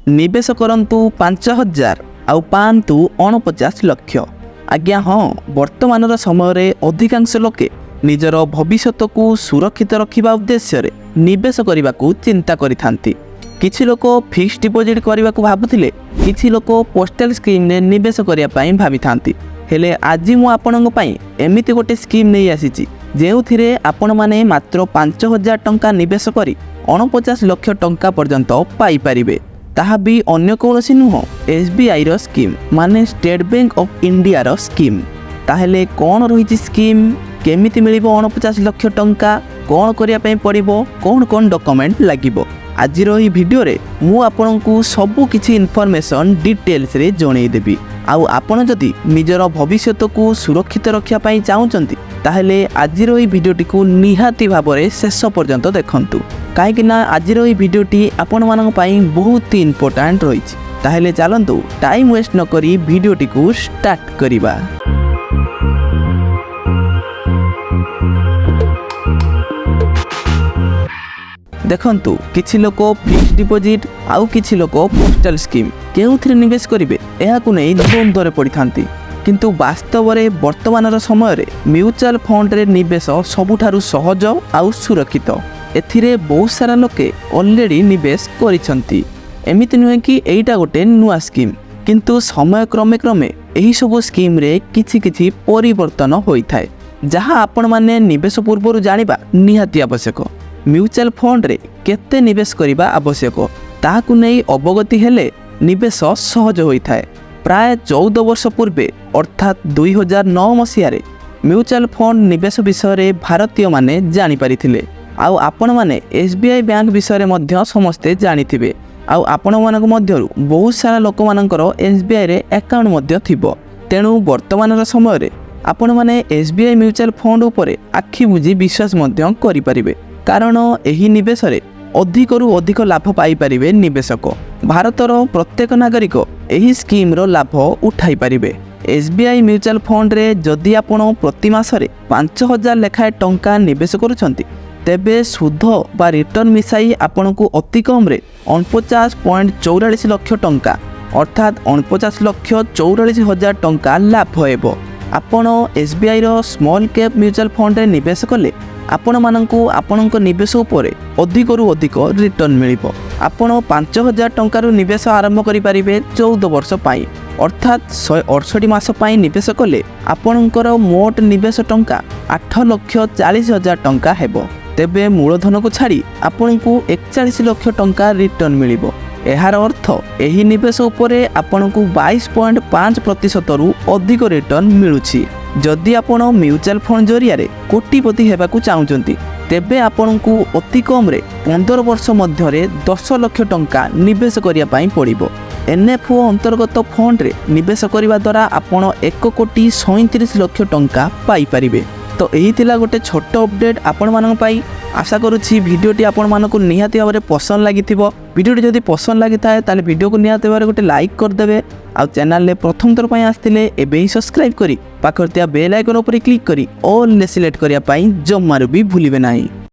निवेश करंतु 5000 आउ पांतु 49 लक्ष। आज्ञा हाँ, वर्तमान समय रे अधिकांश लोके निजर भविष्यत को सुरक्षित रखिबा उद्देश्य रे निवेश करने को चिंता करिथांती। किछि लोक फिक्स्ड डिपोजिट करने को भाबुथिले, किछि लोक पोस्टल स्कीम ने निवेश करिया पई भाबिथांती। हेले आज मु आपनक पई एमिति गोटे स्कीम नहीं आसीची जेउथिरे आपण माने मात्र 5000 टंका निवेश करी 49 लक्ष टंका पर्यंत पाई परिबे। ताहा भी अन्य कोनोसी नुह, एसबीआई रो स्कीम माने स्टेट बैंक ऑफ इंडिया रो स्कीम। ताहेले कोन रहिची स्कीम, केमिति मिलिबो 49 लक्ष टंका, कोन करिया पई पड़िबो, कोन डॉक्यूमेंट लागिबो, आज रही वीडियो रे मु आपनकु सबु किछि इन्फॉर्मेशन डिटेल्स रे जणै देबी। आउ आपण जदि निजर भविष्यत को सुरक्षित रखिया पई चाहुचंती ताहेले आज रही वीडियोटी को निहाती भाबरे शेष पर्यंत देखंतु, काहेकि ना आज रही वीडियोटी आपण मानक पई बहुत ही इंपोर्टेंट रहिछि। ताहेले चलंतु टाइम वेस्ट न करी वीडियोटी को स्टार्ट करिबा। देखंतु किछि लोक फिक्स्ड डिपोजिट आउ किछि लोक पोस्टल स्कीम केउथिरे निवेश करिवे एहाकु नै द्वंद्वरे पड़िथांती। किंतु वास्तव रे वर्तमान समय रे म्यूचुअल फंड रे निवेश सबुठारु सहज आउ सुरक्षित। एथिरे बहुत सारा लोके ऑलरेडी निवेश करिसंती। एमिति नुहे कि एइटा गोटे नुआ स्कीम, किंतु समय क्रमे क्रमे एही सब स्कीम रे किछि किछि परिवर्तन होइथाय, जहा आपण माने निवेश पूर्वरु जानिबा निहाती आवश्यक। म्यूचुअल फंड रे केते निवेश करिबा आवश्यक ताहाकु नै अवगति हेले निवेश सहज होइथाय। प्राय 14 वर्ष पूर्वे अर्थात 2009 मसीह रे म्यूचुअल फंड निवेश विषय रे भारतीय माने जानि परिथिले। आउ आपण माने एसबीआई बैंक विषय रे मध्य समस्ते जानिथिबे। आउ आपण मानक मध्यरु बहुत सारा लोक मानकर एसबीआई रे अकाउंट मध्य थिबो। तेणु वर्तमान समय रे आपण माने एसबीआई म्यूचुअल फंड उपरे आखि बुझी विश्वास मध्य करि परिबे, कारण एही निवेश रे अधिकरु अधिक लाभ पाई परिबे निवेशक। भारतर प्रत्येक नागरिक एही स्कीम रो लाभ उठाई परिबे। एसबीआई म्यूचुअल फंड रे जदि आपण प्रति मास रे 5000 लेखाए टंका निवेश करूछंती तेबे सुध बा रिटर्न मिसाई आपनकु अति कम रे 49.44 लक्ष टंका अर्थात 49,44,000 टंका लाभ हेबो। आपण एसबीआई रो स्मॉल कैप म्यूचुअल फंड रे निवेश कले आपण मानकु आपणक निवेश उपरे अधिकरु अधिक रिटर्न मिलिबो। आपण 5000 टंकार निवेश आरंभ करि परिबे 14 वर्ष पाई अर्थात 168 मास पाई निवेश कले आपणकर मोट निवेश टंका 8,40,000 टंका हेबो। तेबे मूलधन को छाड़ी आपणकु 41 लक्ष टंका रिटर्न मिलिबो। एहार अर्थ एही निवेश उपरे आपणकु 22.5% रु अधिक रिटर्न मिलुछि। जदि आपण म्यूचुअल फंड जरिया रे कोटिपति हेबाकु चाहुचंती तेबे आपणकु अति कम रे 15 वर्ष मध्य रे 10 लक्ष टंका निवेश करिया पई पड़िबो। एनएफओ अंतर्गत फंड रे निवेश करिवा द्वारा आपण 1,37 लक्ष टंका पाई परिबे। तो यही थिला गोटे छोट अपडेट आपण मानक पाई। आशा करुछि वीडियोटी आपण मानक निहाती भाबरे पसंद लागिथिबो। वीडियोटी जदि पसंद लागिथाय ताले वीडियो को निहाती भाबरे गोटे लाइक कर देबे। आ चैनल ले प्रथम थर पई आस्थिले एबे ही सब्सक्राइब करी पाखरतिया बेल आइकन ऊपर क्लिक करी ऑल ले सिलेक्ट करिया पई जम्मारू भी भूलिबे नाही।